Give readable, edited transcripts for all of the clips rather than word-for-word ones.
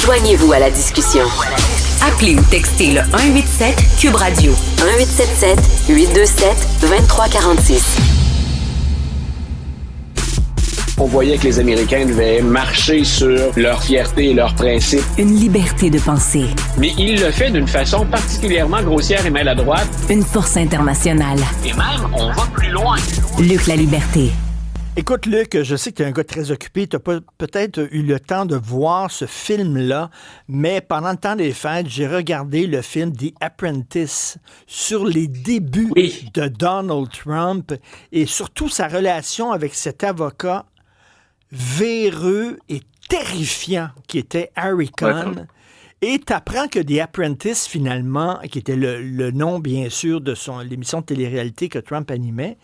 Joignez-vous à la discussion. Appelez ou textez le 187 Cube Radio 1877 827 2346. On voyait que les Américains devaient marcher sur leur fierté et leurs principes. Une liberté de penser. Mais il le fait d'une façon particulièrement grossière et maladroite. Une force internationale. Et même, on va plus loin. Luc La Liberté. Écoute, Luc, je sais que tu es un gars très occupé. Tu n'as pas peut-être eu le temps de voir ce film-là, mais pendant le temps des fêtes, j'ai regardé le film The Apprentice sur les débuts de Donald Trump et surtout sa relation avec cet avocat véreux et terrifiant qui était Harry Cohn. Et tu apprends que The Apprentice, finalement, qui était le nom, bien sûr, de l'émission de télé-réalité que Trump animait,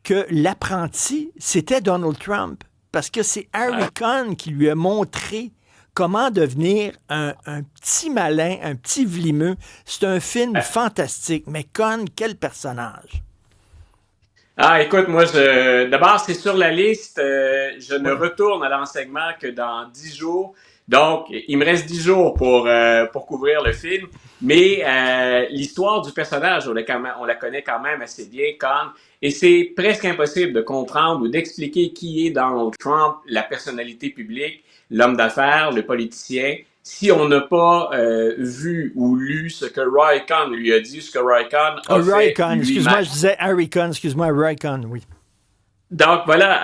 que l'apprenti, c'était Donald Trump. Parce que c'est Harry Cohn qui lui a montré comment devenir un petit malin, un petit vlimeux. C'est un film fantastique. Mais Cohn, quel personnage! Écoute, moi, d'abord, c'est sur la liste. Je ne retourne à l'enseignement que dans 10 jours. Donc, il me reste 10 jours pour couvrir le film. Mais l'histoire du personnage, on la connaît quand même assez bien, Cohn. Et c'est presque impossible de comprendre ou d'expliquer qui est Donald Trump, la personnalité publique, l'homme d'affaires, le politicien, si on n'a pas vu ou lu ce que Roy Cohn lui a dit, ce que Roy Cohn a fait Roy Cohn, excuse-moi, lui-même. je disais Harry Cohn, excuse-moi, Roy Cohn, oui. Donc voilà,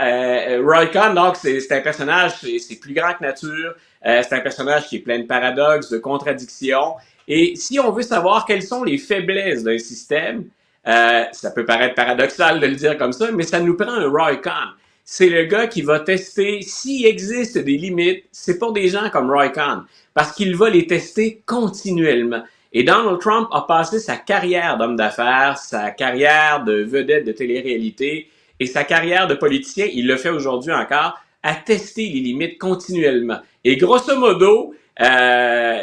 Roy Cohn, donc c'est un personnage, c'est plus grand que nature, c'est un personnage qui est plein de paradoxes, de contradictions, et si on veut savoir quelles sont les faiblesses d'un système, ça peut paraître paradoxal de le dire comme ça, mais ça nous prend un Roy Cohn. C'est le gars qui va tester, s'il existe des limites, c'est pour des gens comme Roy Cohn, parce qu'il va les tester continuellement. Et Donald Trump a passé sa carrière d'homme d'affaires, sa carrière de vedette de télé-réalité et sa carrière de politicien, il le fait aujourd'hui encore, à tester les limites continuellement. Et grosso modo,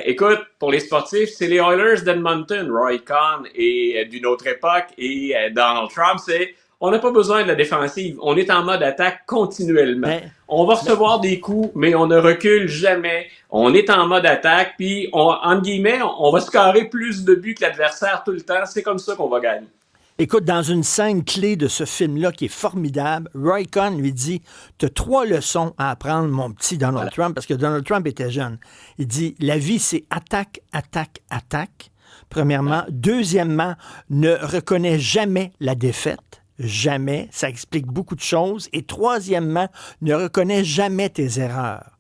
écoute, pour les sportifs, c'est les Oilers d'Edmonton, Roy Cohn et d'une autre époque, et Donald Trump, on n'a pas besoin de la défensive, on est en mode attaque continuellement. On va recevoir des coups, mais on ne recule jamais. On est en mode attaque, puis entre guillemets, on va scorer plus de buts que l'adversaire tout le temps. C'est comme ça qu'on va gagner. Écoute, dans une scène clé de ce film-là qui est formidable, Roy Cohn lui dit « T'as 3 leçons à apprendre, mon petit Donald Trump, parce que Donald Trump était jeune. » Il dit « La vie, c'est attaque, attaque, attaque. Premièrement. Deuxièmement, ne reconnais jamais la défaite. Jamais. Ça explique beaucoup de choses. Et troisièmement, ne reconnais jamais tes erreurs. »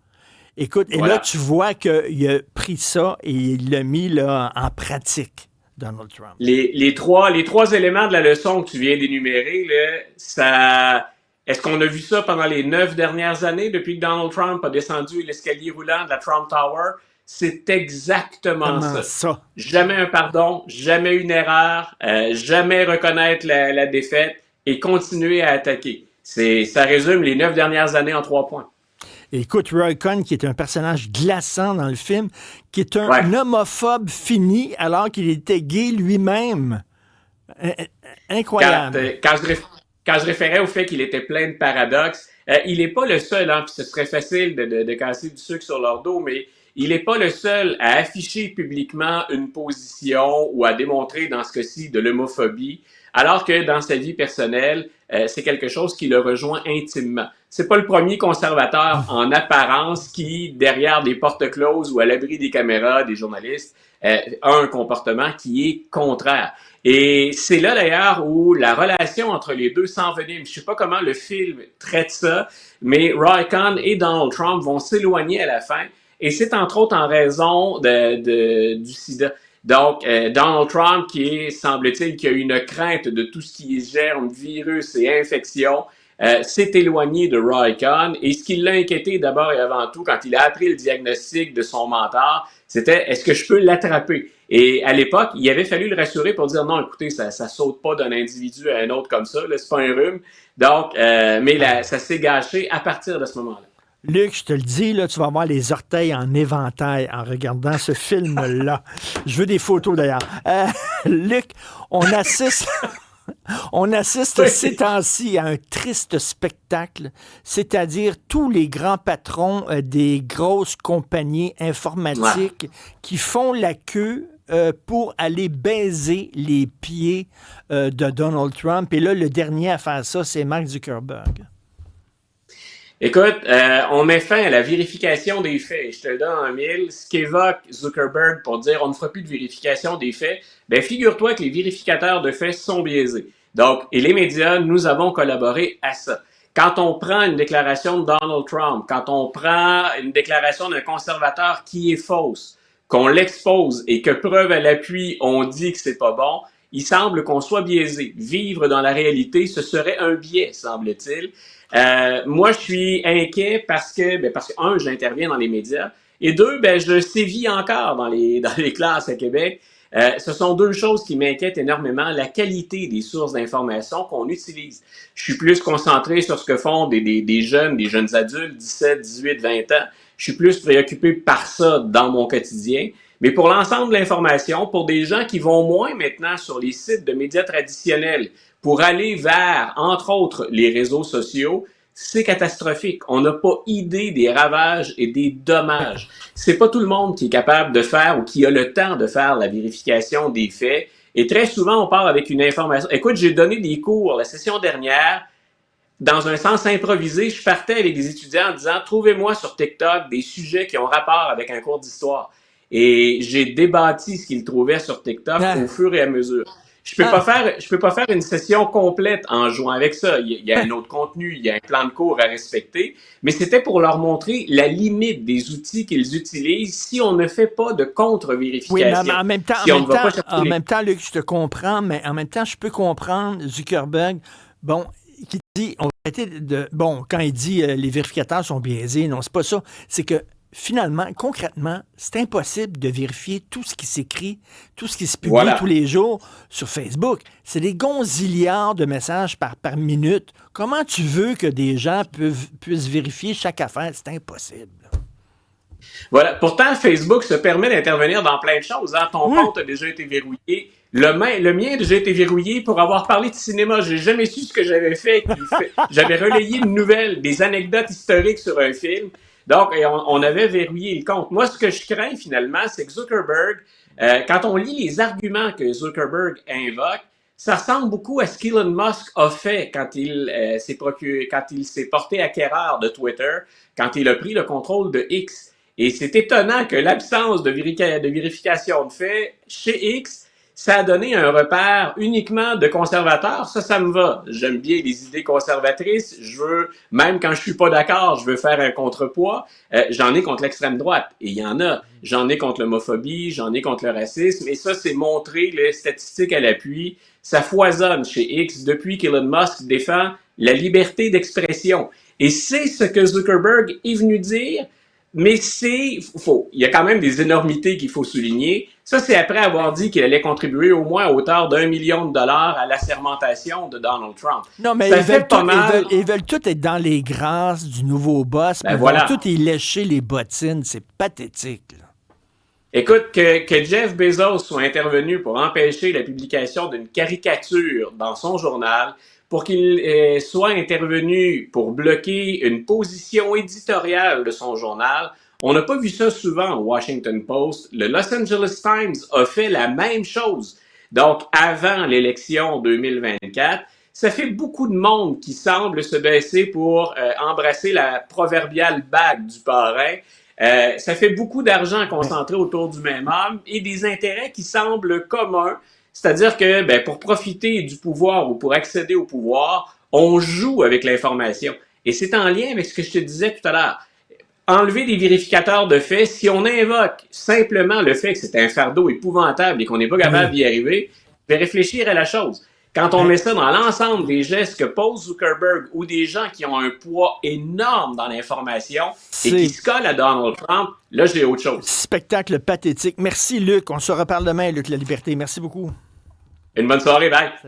Écoute, et là, tu vois qu'il a pris ça et il l'a mis là, en pratique. Donald Trump. Les trois éléments de la leçon que tu viens d'énumérer, là, est-ce qu'on a vu ça pendant les 9 dernières années depuis que Donald Trump a descendu l'escalier roulant de la Trump Tower? C'est exactement ça. Jamais un pardon, jamais une erreur, jamais reconnaître la défaite et continuer à attaquer. Ça résume les 9 dernières années en 3 points. Écoute, Roy Cohn, qui est un personnage glaçant dans le film, qui est un homophobe fini alors qu'il était gay lui-même. Incroyable. Quand je référais au fait qu'il était plein de paradoxes, il n'est pas le seul, puis ce serait facile de casser du sucre sur leur dos, mais il n'est pas le seul à afficher publiquement une position ou à démontrer, dans ce cas-ci, de l'homophobie, alors que dans sa vie personnelle, c'est quelque chose qui le rejoint intimement. C'est pas le premier conservateur en apparence qui, derrière des portes closes ou à l'abri des caméras, des journalistes, a un comportement qui est contraire. Et c'est là d'ailleurs où la relation entre les deux s'envenime. Je sais pas comment le film traite ça, mais Roy Cohn et Donald Trump vont s'éloigner à la fin. Et c'est entre autres en raison du sida. Donc, Donald Trump, semble-t-il, qui a une crainte de tout ce qui est germes, virus et infections, s'est éloigné de Roy Cohn. Et ce qui l'a inquiété d'abord et avant tout, quand il a appris le diagnostic de son mentor, c'était « Est-ce que je peux l'attraper? » Et à l'époque, il avait fallu le rassurer pour dire « Non, écoutez, ça saute pas d'un individu à un autre comme ça, là, c'est pas un rhume. » Donc, mais ça s'est gâché à partir de ce moment-là. Luc, je te le dis, là, tu vas avoir les orteils en éventail en regardant ce film-là. Je veux des photos, d'ailleurs. Luc, on assiste On assiste Oui. ces temps-ci à un triste spectacle, c'est-à-dire tous les grands patrons des grosses compagnies informatiques qui font la queue pour aller baiser les pieds de Donald Trump. Et là, le dernier à faire ça, c'est Mark Zuckerberg. Écoute, on met fin à la vérification des faits. Je te le donne en mille. Ce qu'évoque Zuckerberg pour dire on ne fera plus de vérification des faits, ben figure-toi que les vérificateurs de faits sont biaisés. Donc, et les médias, nous avons collaboré à ça. Quand on prend une déclaration de Donald Trump, quand on prend une déclaration d'un conservateur qui est fausse, qu'on l'expose et que preuve à l'appui, on dit que c'est pas bon, il semble qu'on soit biaisé. Vivre dans la réalité, ce serait un biais, semble-t-il. Moi, je suis inquiet parce que, un, j'interviens dans les médias, et deux, je sévis encore dans les classes à Québec. Ce sont deux choses qui m'inquiètent énormément, la qualité des sources d'information qu'on utilise. Je suis plus concentré sur ce que font des jeunes adultes, 17, 18, 20 ans. Je suis plus préoccupé par ça dans mon quotidien. Mais pour l'ensemble de l'information, pour des gens qui vont moins maintenant sur les sites de médias traditionnels, pour aller vers, entre autres, les réseaux sociaux, c'est catastrophique. On n'a pas idée des ravages et des dommages. C'est pas tout le monde qui est capable de faire ou qui a le temps de faire la vérification des faits. Et très souvent, on part avec une information. Écoute, j'ai donné des cours la session dernière. Dans un sens improvisé, je partais avec des étudiants en disant « Trouvez-moi sur TikTok des sujets qui ont rapport avec un cours d'histoire. » Et j'ai débattu ce qu'ils trouvaient sur TikTok au fur et à mesure. Je peux pas faire une session complète en jouant avec ça. Il y a un autre contenu, il y a un plan de cours à respecter, mais c'était pour leur montrer la limite des outils qu'ils utilisent si on ne fait pas de contre-vérification. Oui, mais en même temps, Luc, je te comprends, mais en même temps, je peux comprendre Zuckerberg, qui dit, quand il dit les vérificateurs sont biaisés, non, c'est pas ça. C'est que finalement, concrètement, c'est impossible de vérifier tout ce qui s'écrit, tout ce qui se publie tous les jours sur Facebook. C'est des gonzillards de messages par minute. Comment tu veux que des gens puissent vérifier chaque affaire? C'est impossible. Voilà. Pourtant, Facebook se permet d'intervenir dans plein de choses. Hein. Ton compte a déjà été verrouillé. Le mien a déjà été verrouillé pour avoir parlé de cinéma. J'ai jamais su ce que j'avais fait. J'avais relayé une nouvelle, des anecdotes historiques sur un film. Donc, on avait verrouillé le compte. Moi, ce que je crains finalement, c'est que Zuckerberg, quand on lit les arguments que Zuckerberg invoque, ça ressemble beaucoup à ce qu'Elon Musk a fait quand il s'est porté acquéreur de Twitter, quand il a pris le contrôle de X. Et c'est étonnant que l'absence de vérification de faits chez X, ça a donné un repère uniquement de conservateurs. Ça me va. J'aime bien les idées conservatrices. Même quand je suis pas d'accord, je veux faire un contrepoids. J'en ai contre l'extrême droite. Et il y en a. J'en ai contre l'homophobie, j'en ai contre le racisme. Et ça, c'est montré, les statistiques à l'appui. Ça foisonne chez X depuis qu'Elon Musk défend la liberté d'expression. Et c'est ce que Zuckerberg est venu dire. Mais il y a quand même des énormités qu'il faut souligner. Ça, c'est après avoir dit qu'il allait contribuer au moins à hauteur d'1 million de dollars à l'assermentation de Donald Trump. Non, mais ils veulent tout être dans les grâces du nouveau boss. Ils veulent tout y lécher les bottines. C'est pathétique. Là. Écoute, que Jeff Bezos soit intervenu pour empêcher la publication d'une caricature dans son journal, pour qu'il soit intervenu pour bloquer une position éditoriale de son journal. On n'a pas vu ça souvent au Washington Post. Le Los Angeles Times a fait la même chose. Donc, avant l'élection 2024, ça fait beaucoup de monde qui semble se baisser pour embrasser la proverbiale bague du parrain. Ça fait beaucoup d'argent concentré autour du même homme et des intérêts qui semblent communs. C'est-à-dire que pour profiter du pouvoir ou pour accéder au pouvoir, on joue avec l'information. Et c'est en lien avec ce que je te disais tout à l'heure. Enlever des vérificateurs de faits, si on invoque simplement le fait que c'est un fardeau épouvantable et qu'on n'est pas capable d'y arriver, je vais réfléchir à la chose. Quand on met ça dans l'ensemble des gestes que pose Zuckerberg ou des gens qui ont un poids énorme dans l'information et qui se collent à Donald Trump, là, j'ai autre chose. Spectacle pathétique. Merci, Luc. On se reparle demain, Luc La Liberté. Merci beaucoup. Une bonne soirée, bye.